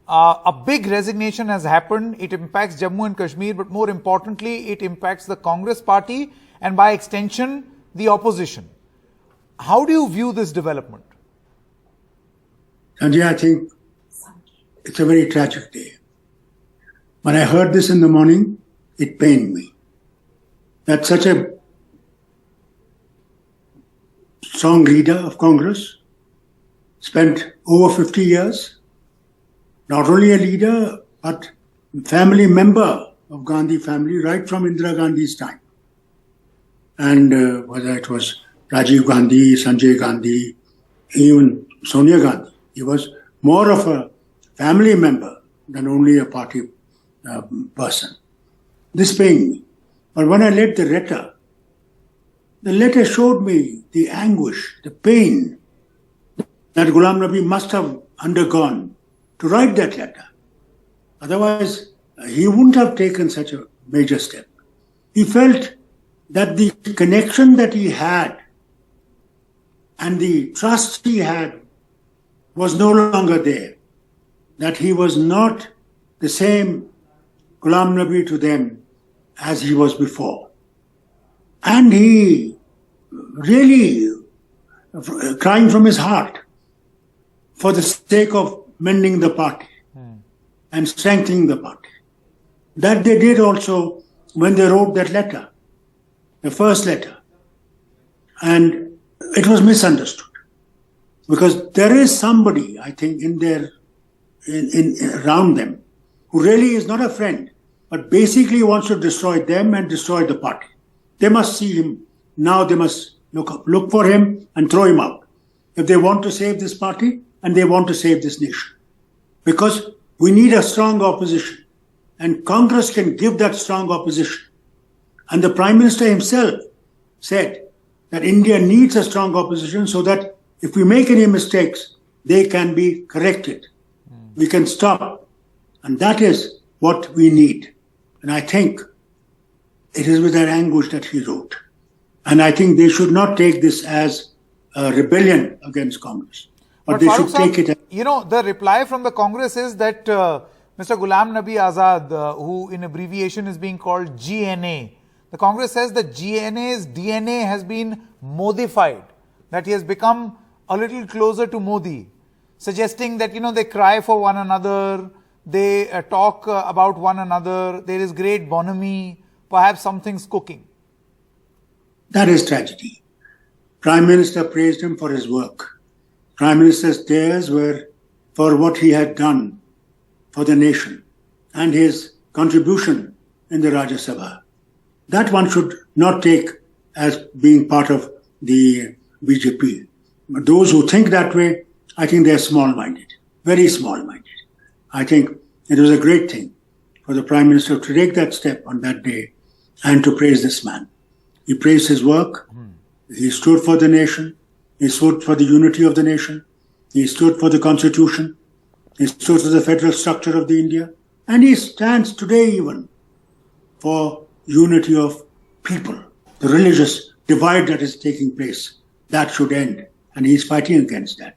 A big resignation has happened. It impacts Jammu and Kashmir, but more importantly, it impacts the Congress party and by extension, the opposition. How do you view this development? Sanjay, I think it's a very tragic day. When I heard this in the morning, it pained me that such a strong leader of Congress spent over 50 years, not only a leader, but family member of Gandhi family right from Indira Gandhi's time. And whether it was Rajiv Gandhi, Sanjay Gandhi, even Sonia Gandhi, he was more of a family member than only a party person. This pained me. But when I read the letter showed me the anguish, the pain that Ghulam Nabi must have undergone to write that letter. Otherwise, he wouldn't have taken such a major step. He felt that the connection that he had and the trust he had was no longer there, that he was not the same Ghulam Nabi to them as he was before. And he really crying from his heart for the sake of mending the party and strengthening the party. That they did also when they wrote that letter, the first letter. And it was misunderstood because there is somebody, I think, around them who really is not a friend, but basically wants to destroy them and destroy the party. They must see him. Now they must look for him and throw him out if they want to save this party and they want to save this nation. Because we need a strong opposition, and Congress can give that strong opposition. And the Prime Minister himself said that India needs a strong opposition so that if we make any mistakes, they can be corrected. We can stop. And that is what we need. And I think it is with that anguish that he wrote. And I think they should not take this as a rebellion against Congress. But they should take it as... You know, the reply from the Congress is that Mr. Ghulam Nabi Azad, who in abbreviation is being called GNA, the Congress says that GNA's DNA has been modified, that he has become a little closer to Modi, suggesting that, they cry for one another, they talk about one another, there is great bonhomie, perhaps something's cooking. That is tragedy. Prime Minister praised him for his work. Prime Minister's tears were for what he had done for the nation and his contribution in the Rajya Sabha. That one should not take as being part of the BJP. But those who think that way, I think they're small-minded, very small-minded. I think it was a great thing for the Prime Minister to take that step on that day and to praise this man. He praised his work. He stood for the nation. He stood for the unity of the nation. He stood for the constitution. He stood for the federal structure of the India. And he stands today even for unity of people. The religious divide that is taking place, that should end. And he's fighting against that.